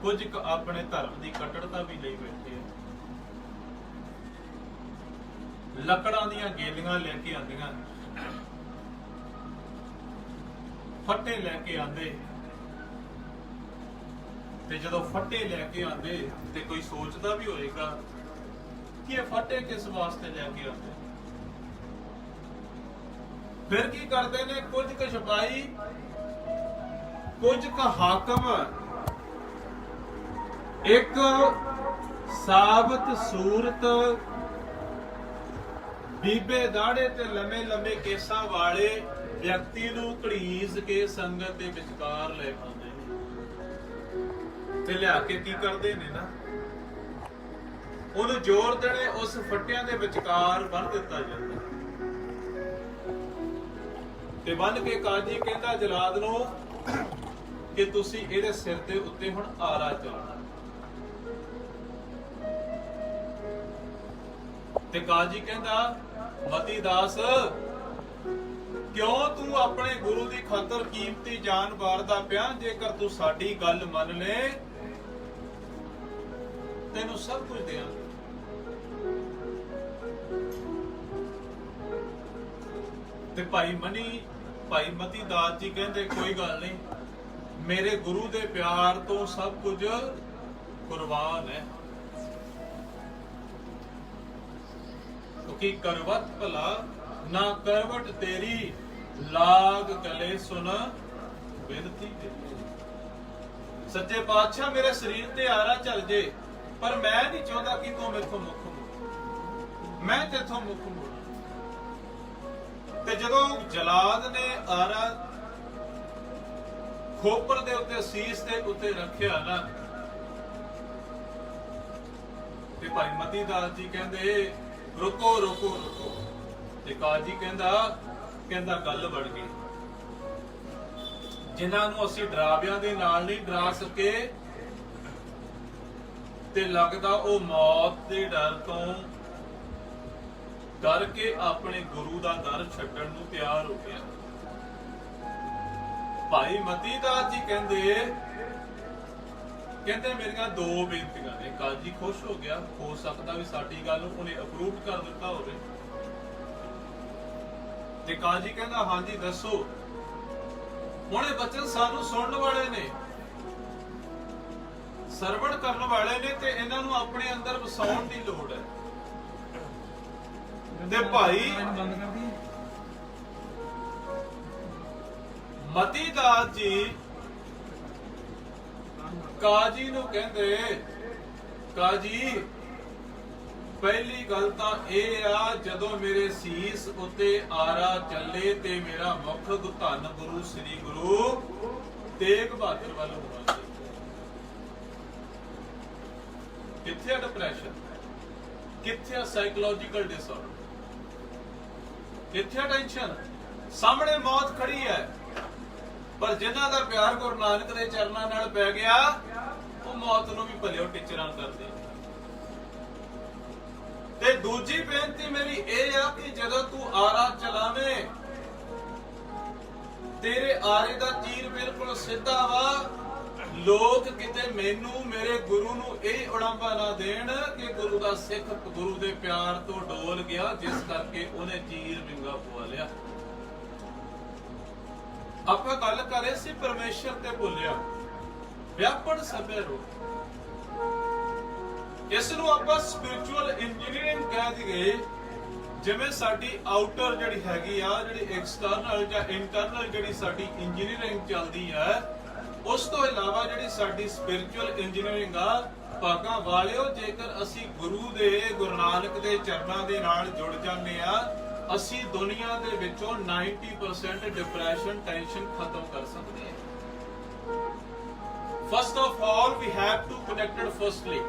ਕੁਝ ਆਪਣੇ ਧਰਮ ਦੀ ਕੱਟੜਤਾ ਵੀ ਲਈ ਬੈਠੇ ਆ। ਲੱਕੜਾਂ ਦੀਆਂ ਗੇਲੀਆਂ ਲੈ ਕੇ ਆਂਦੀਆਂ, ਫੱਟੇ ਲੈ ਕੇ ਆਂਦੇ, ਤੇ ਜਦੋਂ ਫੱਟੇ ਲੈ ਕੇ ਆਂਦੇ ਤੇ ਕੋਈ ਸੋਚਦਾ ਵੀ ਹੋਏਗਾ ਕਿ ਇਹ ਫੱਟੇ ਕਿਸ ਵਾਸਤੇ ਲੈ ਕੇ ਆਂਦੇ। ਫਿਰ ਕੀ ਕਰਦੇ ਨੇ, ਕੁਝ ਕੁ ਸਿਪਾਹੀ, ਕੁਝ ਕੁ ਹਾਕਮ ਇੱਕ ਸਾਬਤ ਸੂਰਤ ਬੀਬੇ ਦਾੜੇ ਤੇ ਲੰਮੇ ਲੰਮੇ ਕੇਸਾਂ ਵਾਲੇ ਵਿਅਕਤੀ ਨੂੰ ਘੜੀਸ ਕੇ ਸੰਗਤ ਦੇ ਵਿਚਕਾਰ ਲੈ ਆਉਂਦੇ ਨੇ ਤੇ ਲਿਆ ਕੇ ਕੀ ਕਰਦੇ ਨੇ ਨਾ, ਉਹਨੂੰ ਜ਼ੋਰ ਦੇਣੇ ਉਸ ਫੱਟਿਆਂ ਦੇ ਵਿਚਕਾਰ ਬੰਨ ਦਿੱਤਾ ਜਾਂਦਾ ਤੇ ਬੰਨ ਕੇ ਕਾਜੀ ਕਹਿੰਦਾ ਜਲਾਦ ਨੂੰ ਕਿ ਤੁਸੀਂ ਇਹਦੇ ਸਿਰ ਦੇ ਉੱਤੇ ਹੁਣ ਆਰਾ ਚਲਾਉਣਾ। ਤੇ ਕਾਜੀ ਕਹਿੰਦਾ ਮਤੀ ਦਾਸ, ਕਿਉਂ ਤੂੰ ਆਪਣੇ ਗੁਰੂ ਦੀ ਖਾਤਰ ਕੀਮਤੀ ਜਾਨ ਵਾਰਦਾ ਪਿਆ? ਜੇਕਰ ਤੂੰ ਸਾਡੀ ਗੱਲ ਮੰਨ ਲੈ ਤੈਨੂੰ ਸਭ ਕੁਝ ਦਿਆਂ। ਤੇ ਭਾਈ ਮਤੀ ਦਾਸ ਜੀ ਕਹਿੰਦੇ ਕੋਈ ਗੱਲ ਨਹੀਂ, ਮੇਰੇ ਗੁਰੂ ਦੇ ਪਿਆਰ ਤੋਂ ਸਭ ਕੁਝ ਕੁਰਬਾਨ ਹੈ। ਕਿਉਂਕਿ ਕਰਵਤ ਭਲਾ ਨਾ ਕਰਵਟ ਤੇਰੀ, ਲਾਗ ਗਲੇ ਸੁਨ ਬੇਨਤੀ ਤੇਰੀ। ਸੱਚੇ ਪਾਤਸ਼ਾਹ ਮੇਰੇ ਸਰੀਰ ਤੇ ਆਰਾ ਚੱਲ ਜੇ, ਪਰ ਮੈਂ ਨਹੀਂ ਚਾਹੁੰਦਾ ਕਿ ਤੂੰ ਮੇਥੋਂ ਮੁੱਖ ਮੋੜ, ਮੈਂ ਤੇਥੋਂ ਮੁੱਖ ਮੋੜ। ਤੇ ਜਦੋਂ ਜਲਾਦ ਨੇ ਆਰਾ ਖੋਪਰ ਦੇ ਉੱਤੇ, ਸੀਸ ਦੇ ਉੱਤੇ ਰੱਖਿਆ ਨਾ, ਤੇ ਭਾਈ ਮਤੀ ਦਾਸ ਜੀ ਕਹਿੰਦੇ ਰੁਕੋ ਰੁਕੋ ਰੁਕੋ। ਤੇ ਕਾਜੀ ਕਹਿੰਦਾ ਗੱਲ ਬਣ ਗਈ। ਜਿਨ੍ਹਾਂ ਨੂੰ ਅਸੀਂ ਡਰਾਵਿਆਂ ਦੇ ਨਾਲ ਨਹੀਂ ਡਰਾ ਸਕੇ ਤੇ ਲੱਗਦਾ ਉਹ ਮੌਤ ਦੇ ਡਰ ਤੋਂ ਡਰ ਕੇ ਆਪਣੇ ਗੁਰੂ ਦਾ ਦਰ ਛੱਡਣ ਨੂੰ ਤਿਆਰ ਹੋ ਗਿਆ। ਭਾਈ ਮਤੀ ਦਾਸ ਜੀ ਕਹਿੰਦੇ ਮੇਰੀਆਂ ਦੋ ਬੇਨਤੀਆਂ ਨੇ। ਕਾਜੀ ਖੁਸ਼ ਹੋ ਗਿਆ, ਹੋ ਸਕਦਾ ਵੀ ਸਾਡੀ ਗੱਲ ਨੂੰ ਉਹਨੇ ਅਪਰੂਵ ਕਰ ਦਿੱਤਾ ਹੋਵੇ। ਤੇ ਕਾਜੀ ਕਹਿੰਦਾ ਹਾਂਜੀ ਦੱਸੋ। ਹੁਣ ਇਹ ਬਚਨ ਸਾਨੂੰ ਸੁਣਨ ਵਾਲੇ ਨੇ, ਸਰਵਣ ਕਰਨ ਵਾਲੇ ਨੇ, ਤੇ ਇਹਨਾਂ ਨੂੰ ਆਪਣੇ ਅੰਦਰ ਵਸਾਉਣ ਦੀ ਲੋੜ ਹੈ। ਤੇ ਭਾਈ ਮਤੀ ਦਾਸ ਜੀ ਕਾਜੀ ਨੂੰ ਕਹਿੰਦੇ, ਕਾਜੀ ਪਹਿਲੀ ਗੱਲ ਤਾਂ ਇਹ ਆ, ਜਦੋਂ ਮੇਰੇ ਸੀਸ ਉੱਤੇ ਆਰਾ ਚੱਲੇ ਤੇ ਮੇਰਾ ਮੁਖ ਧੰਨ ਗੁਰੂ ਸ੍ਰੀ ਗੁਰੂ ਤੇਗ ਬਹਾਦਰ ਵੱਲ ਹੋਣਾ ਚਾਹੀਦਾ। ਕਿੱਥੇ ਆ ਡਿਪਰੈਸ਼ਨ, ਕਿੱਥੇ ਆ ਸਾਈਕੋਲੋਜੀਕਲ ਡਿਸਆਰਡਰ, ਕਿੱਥੇ ਆ ਟੈਨਸ਼ਨ? ਸਾਹਮਣੇ ਮੌਤ ਖੜੀ ਹੈ, ਪਰ ਜਿਨ੍ਹਾਂ ਦਾ ਪਿਆਰ ਗੁਰੂ ਨਾਨਕ ਦੇ ਚਰਨਾਂ ਨਾਲ ਪੈ ਗਿਆ ਉਹ ਮੌਤ ਨੂੰ ਵੀ ਭਲਿਓ ਟਿਚਰਾਂ ਕਰਦੇ। ਤੇ ਦੂਜੀ ਬੇਨਤੀ ਮੇਰੀ ਇਹ ਆ ਕਿ ਜਦੋਂ ਤੂੰ ਆਰਾ ਚਲਾਵੇਂ, ਤੇਰੇ ਆਰੇ ਦਾ ਤੀਰ ਬਿਲਕੁਲ ਸਿੱਧਾ ਵਾ। ਲੋਕ ਕਿਤੇ ਮੈਨੂੰ, ਮੇਰੇ ਗੁਰੂ ਨੂੰ ਇਹ ਉੜਾਂਭਾ ਨਾ ਦੇਣ ਕਿ ਗੁਰੂ ਦਾ ਸਿੱਖ ਗੁਰੂ ਦੇ ਪਿਆਰ ਤੋਂ ਡੋਲ ਗਿਆ, ਜਿਸ ਕਰਕੇ ਉਹਨੇ ਚੀਰ ਵਿੰਗਾ ਪਵਾ ਲਿਆ। ਆਪਾਂ ਗੱਲ ਕਰ ਰਹੇ ਸੀ ਪਰਮੇਸ਼ਰ ਤੇ ਭੁੱਲਿਆ, ਵਿਆਪੜ ਸਭੇ ਰੋ। ਇਸ ਨੂੰ ਆਪਾਂ ਸਪਿਰਚੁਅਲ ਇੰਜੀਨੀਅਰਿੰਗ ਕਹਿ ਦਈਏ। ਜਿਵੇਂ ਸਾਡੀ ਆਊਟਰ ਜਿਹੜੀ ਹੈਗੀ ਆ, ਜਿਹੜੀ ਐਕਸਟਰਨਲ ਜਾਂ ਇੰਟਰਨਲ ਜਿਹੜੀ ਸਾਡੀ ਇੰਜੀਨੀਅਰਿੰਗ ਚੱਲਦੀ ਹੈ, ਉਸ ਤੋਂ ਇਲਾਵਾ ਜਿਹੜੀ ਸਾਡੀ ਸਪਿਰਚੁਅਲ ਇੰਜੀਨੀਅਰਿੰਗ ਆ, ਭਾਗਾਂ ਵਾਲਿਓ, ਜੇਕਰ ਅਸੀਂ ਗੁਰੂ ਨਾਨਕ ਦੇ ਚਰਨਾਂ ਦੇ ਨਾਲ ਜੁੜ ਜਾਂਦੇ ਆ, ਅਸੀਂ ਦੁਨੀਆ ਦੇ ਵਿੱਚੋਂ 90% ਡਿਪਰੈਸ਼ਨ, ਟੈਨਸ਼ਨ ਖਤਮ ਕਰ ਸਕਦੇ ਹਾਂ। First of all we have to connected firstly.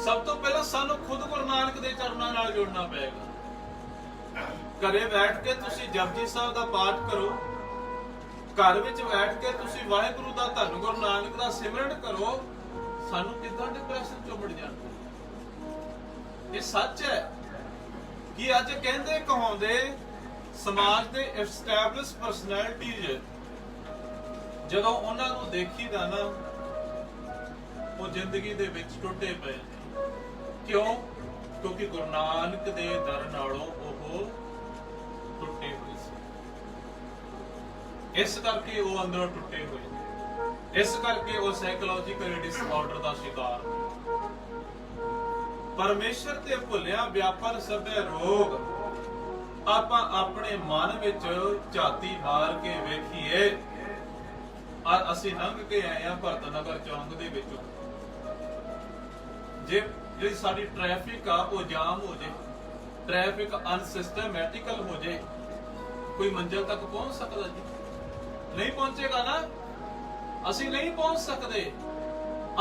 ਸਭ ਤੋਂ ਪਹਿਲਾਂ ਸਾਨੂੰ ਖੁਦ ਗੁਰੂ ਨਾਨਕ ਦੇ ਚਰਨਾਂ ਨਾਲ ਜੁੜਨਾ ਪਏਗਾ। ਘਰੇ ਬੈਠ ਕੇ ਤੁਸੀਂ ਜਪਜੀ ਸਾਹਿਬ ਦਾ ਪਾਠ ਕਰੋ, ਘਰ ਵਿੱਚ ਬੈਠ ਕੇ ਤੁਸੀਂ ਵਾਹਿਗੁਰੂ ਦਾ, ਧੰਨ ਗੁਰੂ ਨਾਨਕ ਦਾ ਸਿਮਰਨ ਕਰੋ। ਸਾਨੂੰ ਕਿੱਦਾਂ ਡਿਪਰੈਸ਼ਨ ਚੋਂ ਮੁੜ ਜਾਣਾ? ਇਹ ਸੱਚ ਹੈ ਕਿ ਅੱਜ ਕਹਿੰਦੇ ਕਹਾਉਂਦੇ ਸਮਾਜ ਦੇ ਐਸਟੈਬਲਿਸ਼ ਪਰਸਨੈਲਿਟੀਜ਼ ਜਦੋਂ ਉਹਨਾਂ ਨੂੰ ਦੇਖੀਦਾ ਨਾ, ਉਹ ਜ਼ਿੰਦਗੀ ਦੇ ਵਿੱਚ ਟੁੱਟੇ ਪਏ ਨੇ। ਕਿਉਂ? ਕਿਉਂਕਿ ਗੁਰੂ ਨਾਨਕ ਦੇ ਦਰ ਨਾਲੋਂ ਉਹ ਟੁੱਟੇ ਹੋਏ ਸੀ। ਇਸ ਕਰਕੇ ਉਹ ਅੰਦਰੋਂ ਟੁੱਟੇ ਹੋਏ ਨੇ। ਇਸ ਕਰਕੇ ਉਹ ਸਾਈਕੋਲੋਜੀਕਲ ਡਿਸਆਰਡਰ ਦਾ ਸ਼ਿਕਾਰ ਨੇ। ਪਰਮੇਸ਼ਰ ਤੇ ਭੁੱਲਿਆ ਵਿਆਪਨ ਸਭੇ ਰੋਗ। ਆਪਾਂ ਆਪਣੇ ਮਨ ਵਿੱਚ ਝਾਤੀ ਮਾਰ ਕੇ ਵੇਖੀਏ। ਅਸੀਂ ਲੰਘ ਕੇ ਆਏ ਆ ਭਰਤ ਨਗਰ ਚੌਂਕ ਦੇ ਵਿੱਚੋਂ। ਜੇ ਜਿਹੜੀ ਸਾਡੀ ਟ੍ਰੈਫਿਕ ਆ ਉਹ ਜਾਮ ਹੋ ਜੇ, ਟ੍ਰੈਫਿਕ ਅਨਸਿਸਟਮੈਟਿਕਲ ਹੋ ਜੇ, ਕੋਈ ਮੰਜ਼ਿਲ ਤੱਕ ਪਹੁੰਚ ਸਕਦਾ ਜੀ? ਨਹੀਂ ਪਹੁੰਚੇਗਾ ਨਾ। ਅਸੀਂ ਨਹੀਂ ਪਹੁੰਚ ਸਕਦੇ।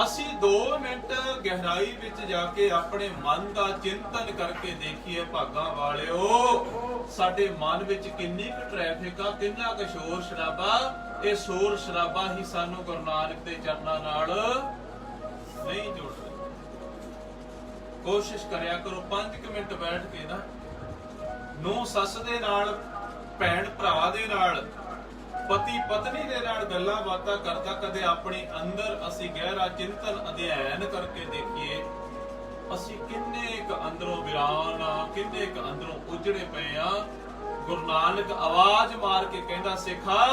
ਅਸੀਂ 2 ਮਿੰਟ ਗਹਿਰਾਈ ਵਿੱਚ ਜਾ ਕੇ ਆਪਣੇ ਮਨ ਦਾ ਚਿੰਤਨ ਕਰਕੇ ਦੇਖੀਏ ਭਾਗਾਂ ਵਾਲਿਓ, ਸਾਡੇ ਮਨ ਵਿੱਚ ਕਿੰਨੀ ਕੁ ਟ੍ਰੈਫਿਕ ਆ, ਕਿੰਨਾ ਕੁ ਸ਼ੋਰ ਸ਼ਰਾਬਾ। ਇਹ ਸ਼ੋਰ ਸ਼ਰਾਬਾ ਹੀ ਸਾਨੂੰ ਗੁਰੂ ਨਾਨਕ ਦੇ ਚਰਨਾਂ ਨਾਲ ਨਹੀਂ ਜੋੜਦਾ। ਕੋਸ਼ਿਸ਼ ਕਰਿਆ ਕਰੋ 5 ਮਿੰਟ ਬੈਠ ਕੇ ਨਾ, ਨੂੰ ਸੱਸ ਦੇ ਨਾਲ, ਭੈਣ ਭਰਾ ਦੇ ਨਾਲ, ਪਤੀ ਪਤਨੀ ਦੇ ਨਾਲ ਗੱਲਾਂ ਬਾਤਾਂ ਕਰਦਾ ਕਦੇ ਆਪਣੇ ਅੰਦਰ ਅਸੀਂ ਗਹਿਰਾ ਚਿੰਤਨ ਅਧਿਐਨ ਕਰਕੇ ਦੇਖੀਏ, ਅਸੀਂ ਕਿੰਨੇ ਕੁ ਅੰਦਰੋਂ ਵੀਰਾਨ ਆ, ਕਿੰਨੇ ਕੁ ਅੰਦਰੋਂ ਉਜੜੇ ਪਏ ਆ। ਗੁਰੂ ਨਾਨਕ ਆਵਾਜ਼ ਮਾਰ ਕੇ ਕਹਿੰਦਾ, ਸਿੱਖਾ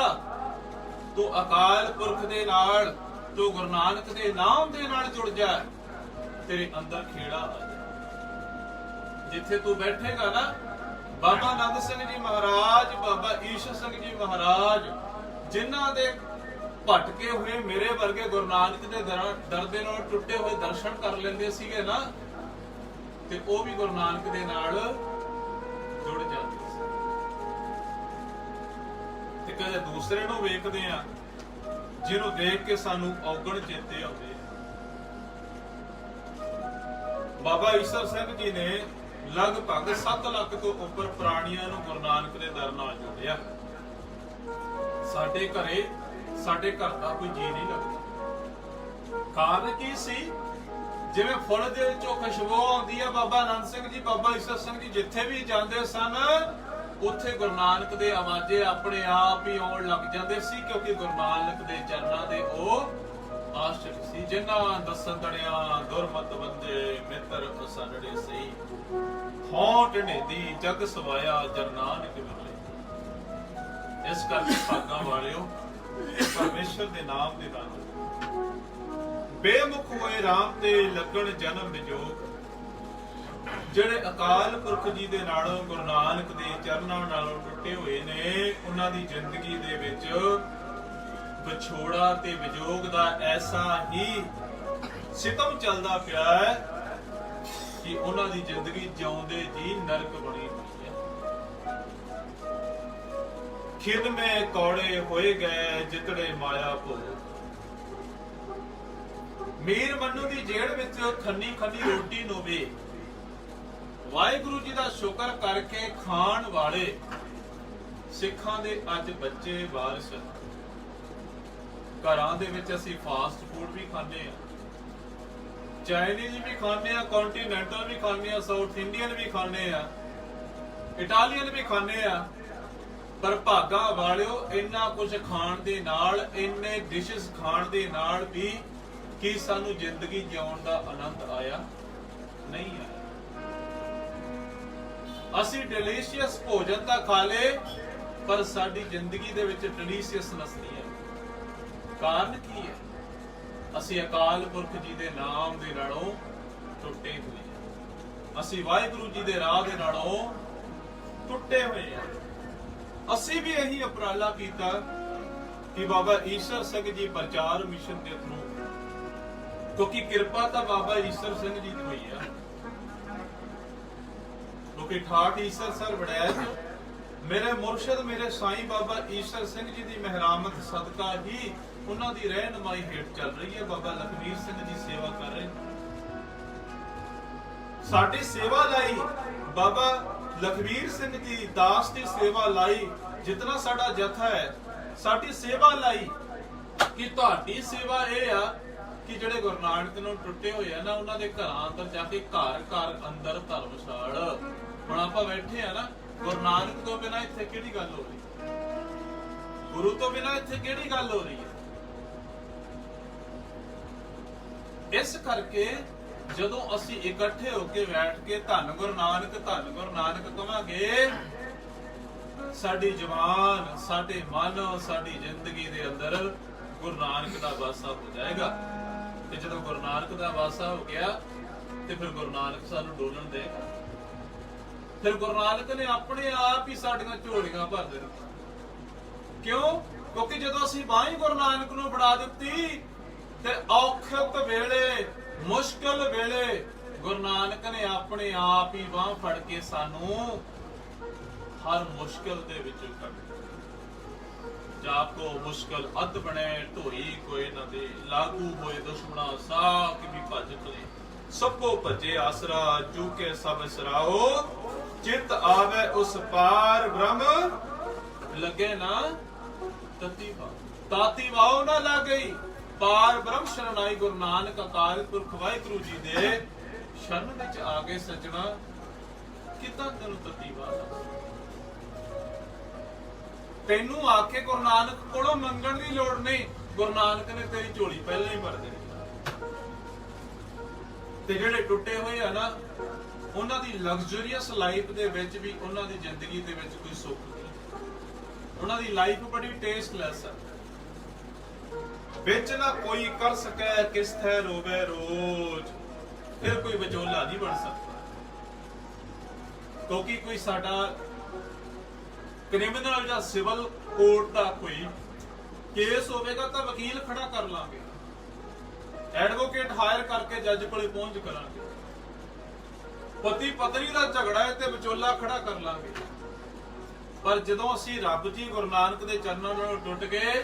ਤੂੰ ਅਕਾਲ ਪੁਰਖ ਦੇ ਨਾਲ, ਤੂੰ ਗੁਰੂ ਨਾਨਕ ਦੇ ਨਾਮ ਦੇ ਨਾਲ ਜੁੜ ਜਾ, ਤੇਰੇ ਅੰਦਰ ਖੇੜਾ ਆ ਜਾ। ਜਿੱਥੇ ਤੂੰ ਬੈਠੇਗਾ ਨਾ, ਬਾਬਾ ਨੰਦ ਸਿੰਘ ਜੀ ਮਹਾਰਾਜ, ਬਾਬਾ ਈਸ਼ਰ ਸਿੰਘ ਜੀ ਮਹਾਰਾਜ, ਜਿਨ੍ਹਾਂ ਦੇ ਭਟਕੇ ਹੋਏ ਮੇਰੇ ਵਰਗੇ ਗੁਰੂ ਨਾਨਕ ਦੇ ਦਰ ਦੇ ਨਾਲ ਟੁੱਟੇ ਹੋਏ ਦਰਸ਼ਨ ਕਰ ਲੈਂਦੇ ਸੀਗੇ ਨਾ, ਤੇ ਉਹ ਵੀ ਗੁਰੂ ਨਾਨਕ ਦੇ ਨਾਲ ਜੁੜ ਜਾਂਦੇ ਸੀ। ਤੇ ਕਦੇ ਦੂਸਰੇ ਨੂੰ ਵੇਖਦੇ ਆ ਜਿਹਨੂੰ ਦੇਖ ਕੇ ਸਾਨੂੰ ਔਗਣ ਚੇਤੇ ਆਉਂਦੇ ਆ। ਬਾਬਾ ਈਸ਼ਰ ਸਿੰਘ ਜੀ ਨੇ ਲਗਭਗ 7 ਲੱਖ ਤੋਂ ਉੱਪਰ ਪ੍ਰਾਣੀਆਂ ਨੂੰ ਗੁਰੂ ਨਾਨਕ ਦੇ ਦਰ ਨਾਲ ਜੋੜਿਆ। ਸਾਡੇ ਘਰ ਦਾ ਕੋਈ ਜੀ ਨਹੀਂ ਲੱਗਦਾ। ਕਾਰਨ ਕੀ ਸੀ? ਜਿਵੇਂ ਫੁੱਲ ਦੇ ਵਿੱਚੋਂ ਖੁਸ਼ਬੂ ਆਉਂਦੀ ਆ, ਬਾਬਾ ਆਨੰਦ ਸਿੰਘ ਜੀ, ਬਾਬਾ ਈਸ਼ਰ ਸਿੰਘ ਜੀ ਜਿੱਥੇ ਵੀ ਜਾਂਦੇ ਸਨ, ਉੱਥੇ ਗੁਰੂ ਨਾਨਕ ਦੇ ਆਵਾਜ਼ੇ ਆਪਣੇ ਆਪ ਹੀ ਆਉਣ ਲੱਗ ਜਾਂਦੇ ਸੀ, ਕਿਉਂਕਿ ਗੁਰੂ ਨਾਨਕ ਦੇ ਚਰਨਾਂ ਦੇ ਉਹ ਆਸ਼ਿਕ ਸੀ। ਜਿਨ੍ਹਾਂ ਦਸਨ ਦੜਿਆ ਦੁਰਮਤ ਬੰਦੇ ਮਿੱਤਰ ਅਸਾਨੜੇ ਸਹੀ, ਹੋਂਟ ਢੇਦੀ ਜਗ ਸਵਾਇਆ ਜਨ ਨਾਨਕ ਮਿਲੇ। ਇਸ ਕਰਕੇ ਭਾਗਾਂ ਵਾਲਿਓ, ਪਰਮੇਸ਼ਰ ਦੇ ਨਾਮ ਦੇ ਨਾਲ ਬੇਮੁਖ ਹੋਏ ਰਾਮ ਤੇ ਲੱਗਣ ਜਨਮ ਵਿਜੋਗ। ਜਿਹੜੇ ਅਕਾਲ ਪੁਰਖ ਜੀ ਦੇ ਨਾਲੋਂ, ਗੁਰੂ ਨਾਨਕ ਦੇ ਚਰਨਾਂ ਨਾਲੋਂ ਟੁੱਟੇ ਹੋਏ ਨੇ, ਉਹਨਾਂ ਦੀ ਜ਼ਿੰਦਗੀ ਦੇ ਵਿੱਚ ਵਿਛੋੜਾ ਤੇ ਵਿਜੋਗ ਦਾ ਐਸਾ ਹੀ ਸਿਤਮ ਚੱਲਦਾ ਪਿਆ ਹੈ ਕਿ ਉਹਨਾਂ ਦੀ ਜ਼ਿੰਦਗੀ ਜਿਉਂਦੇ ਜੀ ਨਰਕ ਬਣੀ ਹੋਈ ਹੈ। ਖਿਦ ਮੇ ਕੌੜੇ ਹੋਏ ਗਏ ਜਿਤੜੇ ਮਾਇਆ ਭੋਗ। ਮੀਰ ਮੰਨੂ ਦੀ ਜੇੜ ਵਿੱਚ ਖੰਨੀ ਖੰਨੀ ਰੋਟੀ ਨੂੰ ਵੀ ਵਾਹਿਗੁਰੂ ਜੀ ਦਾ ਸ਼ੁਕਰ ਕਰਕੇ ਖਾਣ ਵਾਲੇ ਸਿੱਖਾਂ ਦੇ ਅੱਜ ਬੱਚੇ ਵਾਰਿਸ। ਘਰਾਂ ਦੇ ਵਿੱਚ ਅਸੀਂ ਫਾਸਟ ਫੂਡ ਵੀ ਖਾਂਦੇ ਆ, ਚਾਈਨੀਜ਼ ਵੀ ਖਾਂਦੇ ਆ, ਕੰਟੀਨੈਂਟਲ ਵੀ ਖਾਂਦੇ ਆ, ਸਾਊਥ ਇੰਡੀਅਨ ਵੀ ਖਾਂਦੇ ਆ, ਇਟਾਲੀਅਨ ਵੀ ਖਾਂਦੇ ਆ। ਪਰ ਭਾਗਾਂ ਵਾਲਿਓ, ਇੰਨਾ ਕੁਝ ਖਾਣ ਦੇ ਨਾਲ, ਇੰਨੇ ਡਿਸ਼ਸ ਖਾਣ ਦੇ ਨਾਲ ਵੀ ਕੀ ਸਾਨੂੰ ਜ਼ਿੰਦਗੀ ਜਿਉਣ ਦਾ ਆਨੰਦ ਆਇਆ? ਨਹੀਂ ਆਇਆ। ਅਸੀਂ ਡਿਲੀਸ਼ੀਅਸ ਭੋਜਨ ਤਾਂ ਖਾ ਲੇ, ਪਰ ਸਾਡੀ ਜ਼ਿੰਦਗੀ ਦੇ ਵਿੱਚ ਡਿਲੀਸ਼ੀਅਸਨੈਸ ਨਹੀਂ ਹੈ। ਕਾਰਨ ਕੀ ਹੈ? ਅਸੀਂ ਅਕਾਲ ਪੁਰਖ ਜੀ ਦੇ ਨਾਮ ਦੇ ਨਾਲੋਂ ਟੁੱਟੇ ਹੋਏ ਹਾਂ। ਅਸੀਂ ਵਾਹਿਗੁਰੂ ਜੀ ਦੇ ਰਾਹ ਦੇ ਨਾਲੋਂ ਟੁੱਟੇ ਹੋਏ ਹਾਂ। ਅਸੀਂ ਵੀ ਇਹੀ ਉਪਰਾਲਾ ਕੀਤਾ ਕਿ ਬਾਬਾ ਈਸ਼ਰ ਸਿੰਘ ਜੀ ਪ੍ਰਚਾਰ ਮਿਸ਼ਨ ਦੇ ਥਰੂ, ਕਿਉਂਕਿ ਕਿਰਪਾ ਤਾਂ ਬਾਬਾ ਈਸ਼ਰ ਸਿੰਘ ਜੀ ਦੀ ਹੋਈ ਆ, ਕਿਉਂਕਿ ਠਾਠ ਈਸ਼ਰ ਸਰ ਵੜੈਚ ਮੇਰੇ ਮੁਰਸ਼ਿਦ ਮੇਰੇ ਸਾਈਂ ਬਾਬਾ ਈਸ਼ਰ ਸਿੰਘ ਜੀ ਦੀ ਮਹਿਰਾਮਤ ਸਦਕਾ ਹੀ ਉਹਨਾਂ ਦੀ ਰਹਿਨੁਮਾਈ ਹੇਠ ਚੱਲ ਰਹੀ ਹੈ। ਬਾਬਾ ਲਖਵੀਰ ਸਿੰਘ ਜੀ ਸੇਵਾ ਕਰ ਰਹੇ। ਸਾਡੀ ਸੇਵਾ ਲਈ ਬਾਬਾ ਲਖਵੀਰ ਸਿੰਘ ਜੀ ਦਾਸ ਦੀ ਸੇਵਾ ਲਈ, ਜਿਤਨਾ ਸਾਡਾ ਜਥਾ ਹੈ, ਸਾਡੀ ਸੇਵਾ ਲਈ ਕਿ ਤੁਹਾਡੀ ਸੇਵਾ ਇਹ ਆ ਕਿ ਜਿਹੜੇ ਗੁਰੂ ਨਾਨਕ ਨੂੰ ਟੁੱਟੇ ਹੋਏ ਆ ਨਾ, ਉਹਨਾਂ ਦੇ ਘਰਾਂ ਅੰਦਰ ਜਾ ਕੇ ਘਰ ਘਰ ਅੰਦਰ ਧਰਮਸ਼ਾਲ। ਹੁਣ ਆਪਾਂ ਬੈਠੇ ਆ ਨਾ, ਗੁਰੂ ਨਾਨਕ ਤੋਂ ਬਿਨਾਂ ਇੱਥੇ ਕਿਹੜੀ ਗੱਲ ਹੋ ਰਹੀ? ਗੁਰੂ ਤੋਂ ਬਿਨਾਂ ਇੱਥੇ ਕਿਹੜੀ ਗੱਲ ਹੋ ਰਹੀ ਹੈ? इस करके ਜਦੋਂ ਅਸੀਂ ਇਕੱਠੇ ਹੋ ਕੇ ਬੈਠ ਕੇ ਧੰਨ ਗੁਰੂ ਨਾਨਕ ਕਵਾਂਗੇ, ਸਾਡੀ ਜ਼ੁਬਾਨ, ਸਾਡੇ ਮਨ, ਸਾਡੀ ਜ਼ਿੰਦਗੀ ਦੇ ਅੰਦਰ ਗੁਰੂ ਨਾਨਕ ਦਾ ਵਾਸਾ ਹੋ ਜਾਏਗਾ। ਤੇ ਜਦੋਂ ਗੁਰੂ ਨਾਨਕ ਦਾ ਵਾਸਾ ਹੋ ਗਿਆ ਤੇ ਫਿਰ ਗੁਰੂ ਨਾਨਕ ਸਾਨੂੰ ਡੋਲਣ ਦੇਗਾ। ਫਿਰ ਗੁਰੂ ਨਾਨਕ ਨੇ ਆਪਣੇ ਆਪ ਹੀ ਸਾਡੀਆਂ ਝੋਲੀਆਂ ਭਰ ਦੇਣੀਆਂ। ਕਿਉਂ? ਕਿਉਂਕਿ ਜਦੋਂ ਅਸੀਂ ਬਾਂਹ ਗੁਰੂ ਨਾਨਕ ਨੂੰ ਬਣਾ ਦਿੱਤੀ ਤੇ ਔਖਤ ਵੇਲੇ, ਮੁਸ਼ਕਲ ਵੇਲੇ ਗੁਰੂ ਨਾਨਕ ਨੇ ਆਪਣੇ ਆਪ ਹੀ ਬਾਂਹ ਫੜ ਕੇ ਸਾਨੂੰ ਹਰ ਮੁਸ਼ਕਲ ਦੇ ਵਿੱਚੋਂ ਕੱਢਿਆ। ਜਾਪ ਕੋ ਮੁਸ਼ਕਲ ਅੱਧ ਬਣੇ, ਢੋਈ ਕੋਈ ਨਾ ਦੇ, ਲਾਗੂ ਹੋਏ ਦੁਸ਼ਮਣਾ ਸਾਖ ਵੀ ਭੱਜ ਪਲੇ, ਸਭੋ ਭਜੇ ਆਸਰਾ, ਚੂਕੇ ਸਭ ਸਰਾਓ, ਚਿਤ ਆਵੇ ਉਸ ਪਾਰ ਬ੍ਰਹਮ, ਲੱਗੇ ਨਾ ਤਤੀ ਵਾ, ਤਾਤੀ ਵਾਓ ਨਾ ਲੱਗ ਗਈ, ਪਾਰ ਬ੍ਰਹਮ ਸ਼ਰਨਾਈ। ਗੁਰੂ ਨਾਨਕ ਅਕਾਲ ਪੁਰਖ ਵਾਹਿਗੁਰੂ ਜੀ ਦੇ ਸ਼ਰਨ ਵਿੱਚ ਆ ਗਏ ਸੱਜਣਾ, ਕਿਦਾਂ ਤੈਨੂੰ ਤਤੀ ਵਾ? ਤੈਨੂੰ ਆਖੇ ਗੁਰੂ ਨਾਨਕ ਕੋਲੋਂ ਮੰਗਣ ਦੀ ਲੋੜ ਨਹੀਂ, ਗੁਰੂ ਨਾਨਕ ਨੇ ਤੇਰੀ ਝੋਲੀ ਪਹਿਲਾਂ ਹੀ ਭਰ ਦੇਣੀ। ਤੇ ਜਿਹੜੇ ਟੁੱਟੇ ਹੋਏ ਆ ਨਾ, ਉਹਨਾਂ ਦੀ ਲਗਜ਼ਰੀਅਸ ਲਾਈਫ ਦੇ ਵਿੱਚ ਵੀ, ਉਹਨਾਂ ਦੀ ਜ਼ਿੰਦਗੀ ਦੇ ਵਿੱਚ ਕੋਈ ਸੁੱਖ ਨਹੀਂ। ਉਹਨਾਂ ਦੀ ਲਾਈਫ ਬੜੀ ਟੇਸਟਲੈਸ ਹੈ। ਵਿੱਚ ਨਾ ਕੋਈ ਕਰ ਸਕੈ ਕਿਸ ਥੈ ਰੋਵੇ ਰੋਜ਼, ਫਿਰ ਕੋਈ ਵਿਚੋਲਾ ਨਹੀਂ ਬਣ ਸਕਦਾ। ਕਿਉਂਕਿ ਕੋਈ ਸਾਡਾ ਕ੍ਰਿਮੀਨਲ ਜਾਂ ਸਿਵਲ ਕੋਰਟ ਦਾ ਕੋਈ ਕੇਸ ਹੋਵੇਗਾ ਤਾਂ ਵਕੀਲ ਖੜਾ ਕਰ ਲਾਂਗੇ, ਐਡਵੋਕੇਟ ਹਾਇਰ ਕਰਕੇ ਜੱਜ ਕੋਲੇ ਪਹੁੰਚ ਕਰਾਂਗੇ। ਪਤੀ ਪਤਨੀ ਦਾ ਝਗੜਾ ਹੈ ਤੇ ਵਿਚੋਲਾ ਖੜਾ ਕਰ ਲਾਂਗੇ। ਪਰ ਜਦੋਂ ਅਸੀਂ ਰੱਬ ਜੀ ਗੁਰੂ ਨਾਨਕ ਦੇ ਚਰਨਾਂ ਨਾਲ ਟੁੱਟ ਗਏ,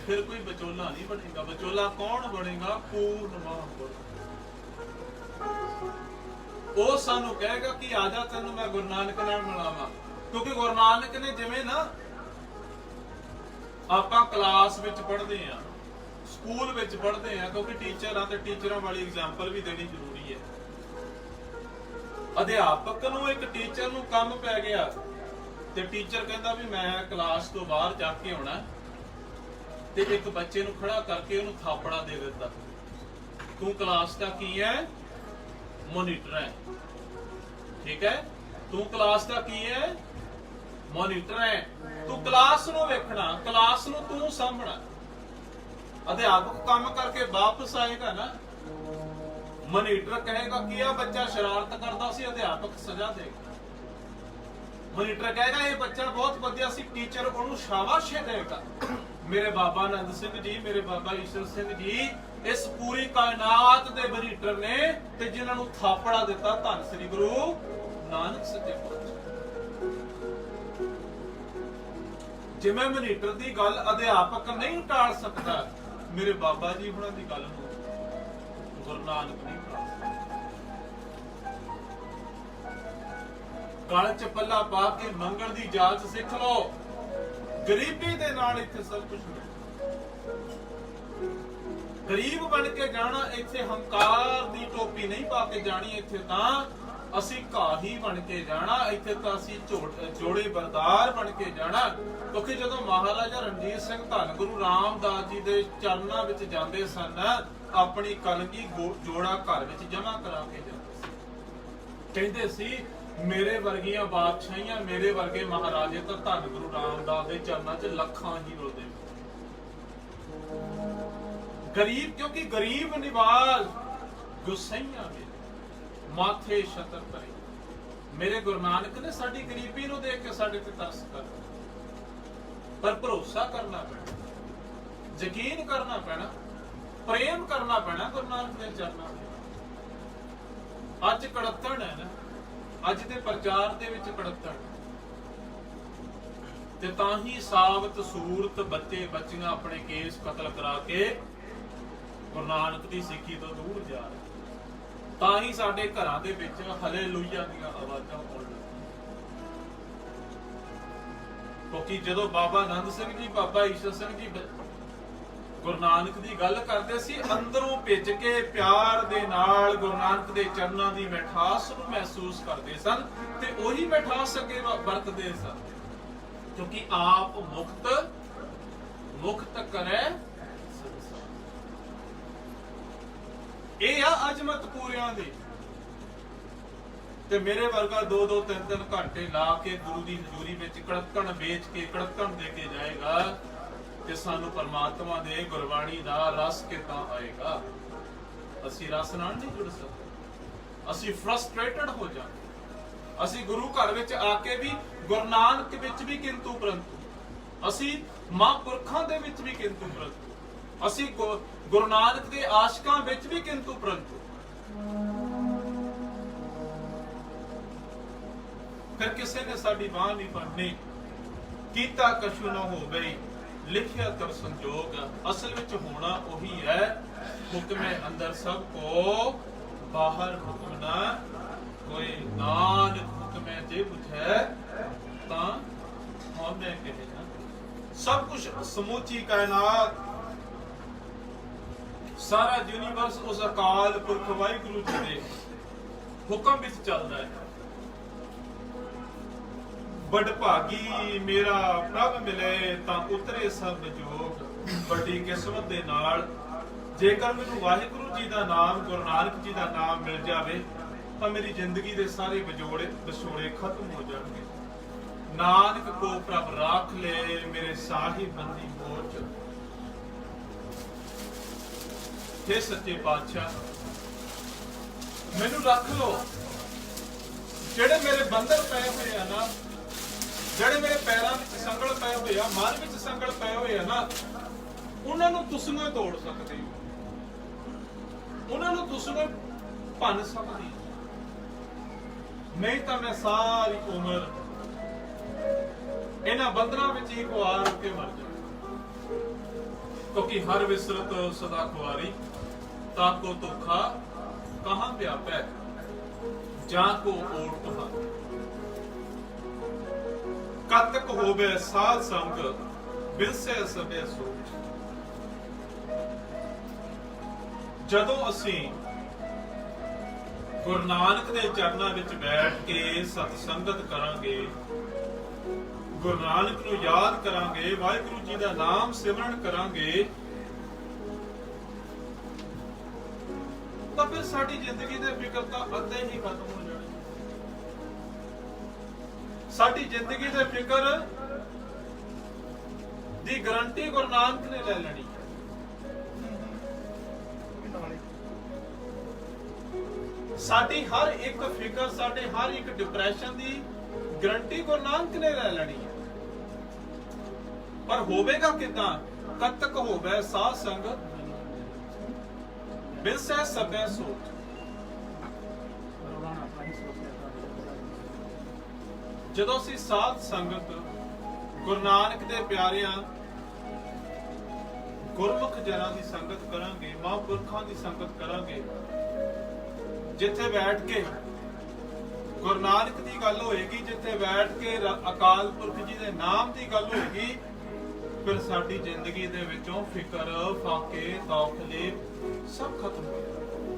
ਫਿਰ ਕੋਈ ਵਿਚੋਲਾ ਨਹੀਂ ਬਣੇਗਾ। ਵਿਚੋਲਾ ਕੌਣ ਬਣੇਗਾ? ਪੂਰਨਮਾਨ। ਉਹ ਸਾਨੂੰ ਕਹੇਗਾ ਕਿ ਆ ਜਾ, ਤੈਨੂੰ ਮੈਂ ਗੁਰੂ ਨਾਨਕ ਨਾਲ ਮਿਲਾਵਾਂ। ਕਿਉਂਕਿ ਗੁਰੂ ਨਾਨਕ ਨੇ, ਜਿਵੇਂ ਨਾ ਆਪਾਂ ਕਲਾਸ ਵਿੱਚ ਪੜ੍ਹਦੇ ਆ, ਸਕੂਲ ਵਿੱਚ ਪੜ੍ਹਦੇ ਆ, ਕਿਉਂਕਿ ਟੀਚਰ ਆ ਤੇ ਟੀਚਰਾਂ ਵਾਲੀ ਐਗਜ਼ਾਮਪਲ ਵੀ ਦੇਣੀ ਜ਼ਰੂਰੀ ਹੈ। ਅਧਿਆਪਕ ਨੂੰ, ਇੱਕ ਟੀਚਰ ਨੂੰ ਕੰਮ ਪੈ ਗਿਆ ਤੇ ਟੀਚਰ ਕਹਿੰਦਾ ਵੀ ਮੈਂ ਕਲਾਸ ਤੋਂ ਬਾਹਰ ਜਾ ਕੇ ਆਉਣਾ, ਤੇ ਇੱਕ ਬੱਚੇ ਨੂੰ ਖੜਾ ਕਰਕੇ ਉਹਨੂੰ ਥਾਪੜਾ ਦੇ ਦਿੱਤਾ। ਤੂੰ ਕਲਾਸ ਦਾ ਕੀ ਹੈ? ਮੋਨੀਟਰ ਹੈ। ਠੀਕ ਹੈ, ਤੂੰ ਕਲਾਸ ਦਾ ਕੀ ਹੈ? ਮੋਨੀਟਰ ਹੈ। ਤੂੰ ਕਲਾਸ ਨੂੰ ਵੇਖਣਾ, ਕਲਾਸ ਨੂੰ ਤੂੰ ਸਾਂਭਣਾ। ਅਧਿਆਪਕ ਕੰਮ ਕਰਕੇ ਵਾਪਸ ਆਏਗਾ ਨਾ, ਮੋਨੀਟਰ ਕਹੇਗਾ ਕਿ ਇਹ ਬੱਚਾ ਸ਼ਰਾਰਤ ਕਰਦਾ ਸੀ, ਅਧਿਆਪਕ ਸਜ਼ਾ ਦੇਗਾ। ਮੋਨੀਟਰ ਕਹੇਗਾ ਇਹ ਬੱਚਾ ਬਹੁਤ ਵਧੀਆ ਸੀ, ਟੀਚਰ ਉਹਨੂੰ ਸ਼ਾਬਾਸ਼ ਦੇਗਾ। ਮੇਰੇ ਬਾਬਾ ਆਨੰਦ ਸਿੰਘ ਜੀ, ਮੇਰੇ ਬਾਬਾ ਈਸ਼ਰ ਸਿੰਘ ਜੀ ਇਸ ਪੂਰੀ ਕਾਇਨਾਤ ਦੇ ਮੋਨੀਟਰ ਨੇ, ਤੇ ਜਿਨ੍ਹਾਂ ਨੂੰ ਥਾਪੜਾ ਦਿੱਤਾ ਧੰਨ ਸ੍ਰੀ ਗੁਰੂ ਨਾਨਕ ਸੱਚੇ ਪਾਤਸ਼ਾਹ। ਜਿਵੇਂ ਮੋਨੀਟਰ ਦੀ ਗੱਲ ਅਧਿਆਪਕ ਨਹੀਂ ਟਾਲ ਸਕਦਾ, ਮੇਰੇ ਬਾਬਾ ਜੀ ਹੁਣਾਂ ਦੀ ਗੱਲ ਨੂੰ ਗੁਰੂ ਨਾਨਕ ਨਹੀਂ ਟਾਲ ਸਕਦਾ। ਗਲ ਚ ਪੱਲਾ ਪਾ ਕੇ ਮੰਗਣ ਦੀ ਜਾਚ ਸਿੱਖ ਲਓ। ਗਰੀਬੀ ਦੇ ਨਾਲ ਇੱਥੇ ਸਭ ਕੁਝ ਮਿਲਦਾ। ਗਰੀਬ ਬਣ ਕੇ ਜਾਣਾ, ਇੱਥੇ ਹੰਕਾਰ ਦੀ ਟੋਪੀ ਨਹੀਂ ਪਾ ਕੇ ਜਾਣੀ। ਇੱਥੇ ਤਾਂ ਅਸੀਂ ਘਾਹੀ ਬਣ ਕੇ ਜਾਣਾ, ਇੱਥੇ ਤਾਂ ਅਸੀਂ ਜੋੜੇ ਬਰਦਾਰ ਬਣ ਕੇ ਜਾਣਾ। ਕਿਉਂਕਿ ਜਦੋਂ ਮਹਾਰਾਜਾ ਰਣਜੀਤ ਸਿੰਘ ਧੰਨ ਗੁਰੂ ਰਾਮਦਾਸ ਜੀ ਦੇ ਚਰਨਾਂ ਵਿੱਚ ਜਾਂਦੇ ਸਨ, ਆਪਣੀ ਕਲਗੀ ਜੋੜਾ ਘਰ ਵਿੱਚ ਜਮ੍ਹਾਂ ਕਰਾ ਕੇ ਜਾਂਦੇ ਸੀ। ਕਹਿੰਦੇ ਸੀ ਮੇਰੇ ਵਰਗੀਆਂ ਬਾਦਸ਼ਾਹੀਆਂ, ਮੇਰੇ ਵਰਗੇ ਮਹਾਰਾਜੇ ਤਾਂ ਧੰਨ ਗੁਰੂ ਰਾਮਦਾਸ ਦੇ ਚਰਨਾਂ 'ਚ ਲੱਖਾਂ ਹੀ ਰੁਲਦੇ। ਗਰੀਬ, ਕਿਉਂਕਿ ਗਰੀਬ ਨਿਵਾਜ ਗੁਸਈਆਂ ਦੇ ਮਾਥੇ ਛਤਰ ਪਰੇ। ਮੇਰੇ ਗੁਰੂ ਨਾਨਕ ਨੇ ਸਾਡੀ ਗਰੀਬੀ ਨੂੰ ਦੇਖ ਕੇ ਸਾਡੇ ਤੇ ਤਰਸ ਕਰ, ਪਰ ਭਰੋਸਾ ਕਰਨਾ ਪੈਣਾ, ਯਕੀਨ ਕਰਨਾ ਪੈਣਾ, ਪ੍ਰੇਮ ਕਰਨਾ ਪੈਣਾ ਗੁਰੂ ਨਾਨਕ ਦੇ ਚਰਨਾਂ ਤੇ। ਅੱਜ ਕੜੱਤਣ ਹੈ ਨਾ, ਅੱਜ ਦੇ ਪ੍ਰਚਾਰ ਦੇ ਵਿੱਚ ਕੜੱਤਣ, ਤੇ ਤਾਂ ਹੀ ਸਾਬਤ ਸੂਰਤ ਬੱਚੇ ਬੱਚੀਆਂ ਆਪਣੇ ਕੇਸ ਕਤਲ ਕਰਾ ਕੇ ਗੁਰੂ ਨਾਨਕ ਦੀ ਸਿੱਖੀ ਤੋਂ ਦੂਰ ਜਾ ਰਹੇ। ਤਾਂ ਹੀ ਸਾਡੇ ਘਰਾਂ ਦੇ ਵਿੱਚ ਹਾਲੇਲੂਇਆ ਦੀਆਂ ਆਵਾਜ਼ਾਂ ਆਉਣ ਲੱਗੀਆਂ। ਕਿਉਂਕਿ ਜਦੋਂ ਬਾਬਾ ਆਨੰਦ ਸਿੰਘ ਜੀ, ਬਾਬਾ ਈਸ਼ਰ ਸਿੰਘ ਜੀ ਗੁਰੂ ਨਾਨਕ ਦੀ ਗੱਲ ਕਰਦੇ ਸੀ, ਅੰਦਰੋਂ ਭਿੱਜ ਕੇ ਪਿਆਰ ਦੇ ਨਾਲ ਗੁਰੂ ਨਾਨਕ ਦੇ ਚਰਨਾਂ ਦੀ ਮਿਠਾਸ ਨੂੰ ਮਹਿਸੂਸ ਕਰਦੇ ਸਨ, ਤੇ ਉਹੀ ਮਿਠਾਸ ਅੱਗੇ ਵਰਤਦੇ ਸਨ। ਕਿਉਂਕਿ ਆਪ ਮੁਕਤ ਕਰੇ। ਅਜ਼ਮਤ ਪੂਰਿਆਂ ਦੀ। ਤੇ ਮੇਰੇ ਵਰਗਾ 2-2 3-3 ਘੰਟੇ ਲਾ ਕੇ ਗੁਰੂ ਦੀ ਹਜ਼ੂਰੀ ਵਿੱਚ ਕੜਕਣ ਵੇਚ ਕੇ ਕੜਕਣ ਦੇ ਕੇ ਜਾਏਗਾ ਤੇ ਸਾਨੂੰ ਪਰਮਾਤਮਾ ਦੇ ਗੁਰਬਾਣੀ ਦਾ ਰਸ ਕਿੱਦਾਂ ਆਏਗਾ? ਅਸੀਂ ਰਸ ਨਾਲ ਨਹੀਂ ਜੁੜ ਸਕਦੇ, ਅਸੀਂ ਫਰਸਟ੍ਰੇਟਡ ਹੋ ਜਾਂਦੇ। ਅਸੀਂ ਗੁਰੂ ਘਰ ਵਿੱਚ ਆ ਕੇ ਵੀ ਗੁਰੂ ਨਾਨਕ ਵਿੱਚ ਵੀ ਕਿੰਤੂ ਪਰੰਤੂ, ਅਸੀਂ ਮਹਾਂਪੁਰਖਾਂ ਦੇ ਵਿੱਚ ਵੀ ਕਿੰਤੂ ਪਰੰਤੂ, ਅਸੀਂ ਗੁਰੂ ਨਾਨਕ ਦੇ ਆਸ਼ਿਕਾਂ ਵਿੱਚ ਵੀ ਕਿੰਤੂ ਪਰੰਤੂ। ਫਿਰ ਕਿਸੇ ਨੇ ਸਾਡੀ ਬਾਂਹ ਨਹੀਂ ਫੜਨੀ। ਕੀਤਾ ਕਛੂ ਨਾ ਹੋਵੇ ਲਿਖਿਆ ਕਰ ਸੰਜੋਗ। ਅਸਲ ਵਿੱਚ ਹੋਣਾ ਉਹੀ ਹੈ, ਹੁਕਮੇ ਅੰਦਰ ਸਭ ਕੋ ਬਾਹਰ ਹੁਕਮ ਨਾ ਕੋਈ। ਨਾਨਕ ਹੁਕਮੇ ਜੇ ਬੁਝੈ ਤਾਂ ਹਉਮੈ ਕਹੇ ਨਾ। ਸਭ ਕੁਝ ਸਮੂਚੀ ਕਾਇਨਾਤ, ਸਾਰਾ ਯੂਨੀਵਰਸ ਉਸ ਅਕਾਲ ਪੁਰਖ ਵਾਹਿਗੁਰੂ ਜੀ ਦੇ ਹੁਕਮ ਵਿੱਚ ਚੱਲਦਾ ਹੈ। ਵਡਭਾਗੀ ਮੇਰਾ ਪ੍ਰਭ ਮਿਲੇ ਤਾਂ ਉਤਰੇ ਸਭ ਜੋਗ। ਵੱਡੀ ਕਿਸਮਤ ਦੇ ਨਾਲ ਜੇਕਰ ਮੈਨੂੰ ਵਾਹਿਗੁਰੂ ਜੀ ਦਾ ਨਾਮ, ਗੁਰੂ ਨਾਨਕ ਜੀ ਦਾ ਨਾਮ ਮਿਲ ਜਾਵੇ ਤਾਂ ਮੇਰੀ ਜ਼ਿੰਦਗੀ ਦੇ ਸਾਰੇ ਵਿਛੋੜੇ ਖਤਮ ਹੋ ਜਾਣਗੇ। ਨਾਨਕ ਕੋ ਪ੍ਰਭ ਰਾਖ ਲੈ ਮੇਰੇ ਸਾਹਿਬ ਬੰਦੀ ਮੋਚ। हे ਸੱਚੇ ਪਾਤਸ਼ਾਹ, ਮੈਨੂੰ ਰੱਖ ਲੋ। ਜਿਹੜੇ ਮੇਰੇ ਬੰਧਨ ਪਏ ਹੋਏ ਆ ਨਾ, ਜਿਹੜੇ ਮੇਰੇ ਪੈਰਾਂ ਵਿੱਚ ਸੰਗਲ ਪਏ ਹੋਏ ਆ, ਮਨ ਵਿੱਚ ਸੰਗਲ ਪਏ ਹੋਏ ਆ ਨਾ, ਉਹਨਾਂ ਨੂੰ ਤੁਸੀਂ ਤੋੜ ਸਕਦੇ ਹੋ, ਉਹਨਾਂ ਨੂੰ ਤੁਸੀਂ ਭੰਨ ਸਕਦੇ ਹੋ। ਨਹੀਂ ਤਾਂ ਮੈਂ ਸਾਰੀ ਉਮਰ ਇਹਨਾਂ ਬੰਧਨਾਂ ਵਿੱਚ ਹੀ ਖੁਆਰ ਕੇ ਮਰ ਜਾਵਾਂ। ਕਿਉਂਕਿ ਹਰ ਵਿਸਰਤ ਸਦਾ ਖੁਆਰੀ, ਤਾਕੋ ਧੋਖਾ ਕਹਾਂ ਵਿਆਪੈ ਜਾਂ ਕੋ ਓਟ ਕਹਾਂ। ਕਤਕ ਹੋਵੇ ਸਾਧ ਸੰਗ ਬਿਲਸੇ ਸਭੇ ਸੋਚ। ਜਦੋਂ ਅਸੀਂ ਗੁਰੂ ਨਾਨਕ ਦੇ ਚਰਨਾਂ ਵਿੱਚ ਬੈਠ ਕੇ ਸਤ ਸੰਗਤ ਕਰਾਂਗੇ, ਗੁਰੂ ਨਾਨਕ ਨੂੰ ਯਾਦ ਕਰਾਂਗੇ, ਵਾਹਿਗੁਰੂ ਜੀ ਦਾ ਨਾਮ ਸਿਮਰਨ ਕਰਾਂਗੇ, ਤਾਂ ਫਿਰ ਸਾਡੀ ਜ਼ਿੰਦਗੀ ਦੇ ਫਿਕਰ ਤਾਂ ਅੱਧੇ ਹੀ ਖਤਮ ਹੋ ਜਾਣਗੇ। ਸਾਡੀ ਜ਼ਿੰਦਗੀ ਦੇ ਫਿਕਰ ਦੀ ਗਾਰੰਟੀ ਗੁਰੂ ਨਾਨਕ ਨੇ ਲੈ ਲੈਣੀ। ਸਾਡੀ ਹਰ ਇੱਕ ਫਿਕਰ, ਸਾਡੇ ਹਰ ਇੱਕ ਡਿਪਰੈਸ਼ਨ ਦੀ ਗਾਰੰਟੀ ਗੁਰੂ ਨਾਨਕ ਨੇ ਲੈ ਲੈਣੀ ਹੈ। ਪਰ ਹੋਵੇਗਾ ਕਿਦਾਂ? ਕਤਕ ਹੋਵੇ ਸਾਧ ਸੰਗਤ ਬਿਲਸੇ ਸਭੇ ਸੋਚ। ਜਦੋਂ ਅਸੀਂ ਸਾਧ ਸੰਗਤ ਗੁਰੂ ਨਾਨਕ ਦੇ ਪਿਆਰਿਆਂ ਗੁਰਮੁਖ ਜਨਾਂ ਦੀ ਸੰਗਤ ਕਰਾਂਗੇ, ਮਹਾਂਪੁਰਖਾਂ ਦੀ ਸੰਗਤ ਕਰਾਂਗੇ, ਜਿੱਥੇ ਬੈਠ ਕੇ ਗੁਰੂ ਨਾਨਕ ਦੀ ਗੱਲ ਹੋਏਗੀ, ਜਿੱਥੇ ਬੈਠ ਕੇ ਅਕਾਲ ਪੁਰਖ ਜੀ ਦੇ ਨਾਮ ਦੀ ਗੱਲ ਹੋਏਗੀ, ਫਿਰ ਸਾਡੀ ਜ਼ਿੰਦਗੀ ਦੇ ਵਿੱਚੋਂ ਫਿਕਰ, ਫਾਕੇ, ਤੌਖਲੇ ਸਭ ਖਤਮ ਹੋ ਜਾਣਗੇ।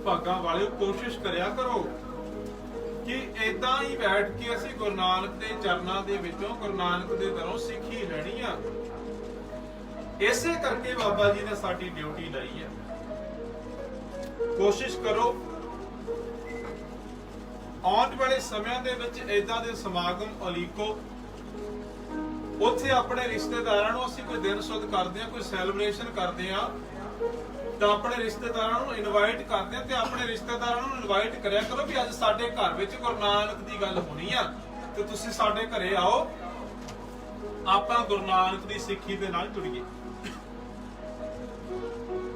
ਭਾਗਾਂ ਵਾਲਿਓ, ਕੋਸ਼ਿਸ਼ ਕਰਿਆ ਕਰੋ ਕਿ ਏਦਾਂ ਹੀ ਬੈਠ ਕੇ ਅਸੀਂ ਗੁਰੂ ਨਾਨਕ ਦੇ ਚਰਨਾਂ ਦੇ ਵਿੱਚੋਂ, ਗੁਰੂ ਨਾਨਕ ਦੇ ਦਰੋਂ ਸਿੱਖੀ ਲੈਣੀ ਆ। ਇਸੇ ਕਰਕੇ ਬਾਬਾ ਜੀ ਨੇ ਸਾਡੀ ਡਿਊਟੀ ਲਈ ਹੈ। ਕੋਸ਼ਿਸ਼ ਕਰੋ ਆਉਣ ਵਾਲੇ ਸਮਿਆਂ ਦੇ ਵਿੱਚ ਏਦਾਂ ਦੇ ਸਮਾਗਮ ਉਲੀਕੋ। ਉੱਥੇ ਆਪਣੇ ਰਿਸ਼ਤੇਦਾਰਾਂ ਨੂੰ, ਅਸੀਂ ਕੋਈ ਦਿਨ ਸੁੱਧ ਕਰਦੇ ਆ, ਕੋਈ ਸੈਲੀਬ੍ਰੇਸ਼ਨ ਕਰਦੇ ਆ, ਤਾਂ ਆਪਣੇ ਰਿਸ਼ਤੇਦਾਰਾਂ ਨੂੰ ਇਨਵਾਈਟ ਕਰਦੇ ਆ, ਤੇ ਆਪਣੇ ਰਿਸ਼ਤੇਦਾਰਾਂ ਨੂੰ ਇਨਵਾਈਟ ਕਰਿਆ ਕਰੋ ਵੀ ਅੱਜ ਸਾਡੇ ਘਰ ਵਿੱਚ ਗੁਰੂ ਨਾਨਕ ਦੀ ਗੱਲ ਹੋਣੀ ਆ ਤੇ ਤੁਸੀਂ ਸਾਡੇ ਘਰੇ ਆਓ, ਆਪਾਂ ਗੁਰੂ ਨਾਨਕ ਦੀ ਸਿੱਖੀ ਦੇ ਨਾਲ ਜੁੜੀਏ,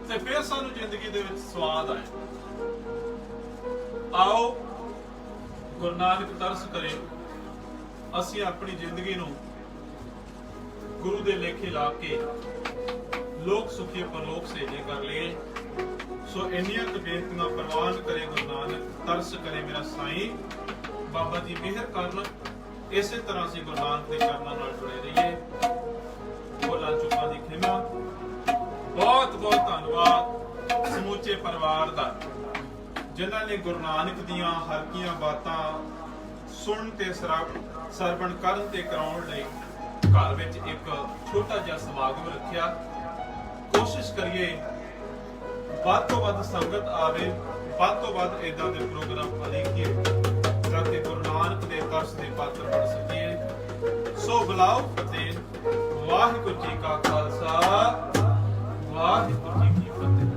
ਤੇ ਫਿਰ ਸਾਨੂੰ ਜ਼ਿੰਦਗੀ ਦੇ ਵਿੱਚ ਸਵਾਦ ਆਏ। ਆਓ ਗੁਰੂ ਨਾਨਕ ਤਰਸ ਕਰੇ, ਅਸੀਂ ਆਪਣੀ ਜ਼ਿੰਦਗੀ ਨੂੰ ਗੁਰੂ ਦੇ ਲੇਖੇ ਲਾ ਕੇ ਲੋਕ ਸੁਖੀ ਪਰਲੋਕ ਸੇਜੇ ਕਰ ਲਈਏ। ਸੋ ਇੰਨੀਆਂ ਕੁ ਬੇਨਤੀਆਂ ਪ੍ਰਵਾਨ ਕਰੇ ਗੁਰੂ ਨਾਨਕ, ਤਰਸ ਕਰੇ ਮੇਰਾ ਸਾਈਂ। ਬਾਬਾ ਜੀ ਮਿਹਰ ਕਰਨ, ਇਸੇ ਤਰ੍ਹਾਂ ਅਸੀਂ ਗੁਰੂ ਨਾਨਕ ਦੇ ਚਰਨਾਂ ਨਾਲ ਜੁੜੇ ਰਹੀਏ। ਬੋਲਾਂ ਚੁੱਕਾਂ ਦੀ ਖਿਮਾ। ਬਹੁਤ ਬਹੁਤ ਧੰਨਵਾਦ ਸਮੁੱਚੇ ਪਰਿਵਾਰ ਦਾ, ਜਿਨ੍ਹਾਂ ਨੇ ਗੁਰੂ ਨਾਨਕ ਦੀਆਂ ਹਰ ਕੀਆਂ ਬਾਤਾਂ ਸੁਣ ਤੇ ਸਰਵਣ ਕਰਨ ਤੇ ਕਰਾਉਣ ਲਈ ਘਰ ਵਿੱਚ ਇੱਕ ਛੋਟਾ ਜਿਹਾ ਸਮਾਗਮ ਰੱਖਿਆ। ਕੋਸ਼ਿਸ਼ ਕਰੀਏ ਵੱਧ ਤੋਂ ਵੱਧ ਸੰਗਤ ਆਵੇ, ਵੱਧ ਤੋਂ ਵੱਧ ਇਦਾਂ ਦੇ ਪ੍ਰੋਗਰਾਮ ਅਲੀਕੀਏ ਤਾਂ ਕਿ ਗੁਰੂ ਨਾਨਕ ਦੇ ਤਰਸ ਦੇ ਪਾਤਰ ਬਣ ਸਕੀਏ। ਸੋ ਬੁਲਾਓ ਫਤਿਹ। ਵਾਹਿਗੁਰੂ ਜੀ ਕਾ ਖਾਲਸਾ, ਵਾਹਿਗੁਰੂ ਜੀ ਕੀ ਫਤਿਹ।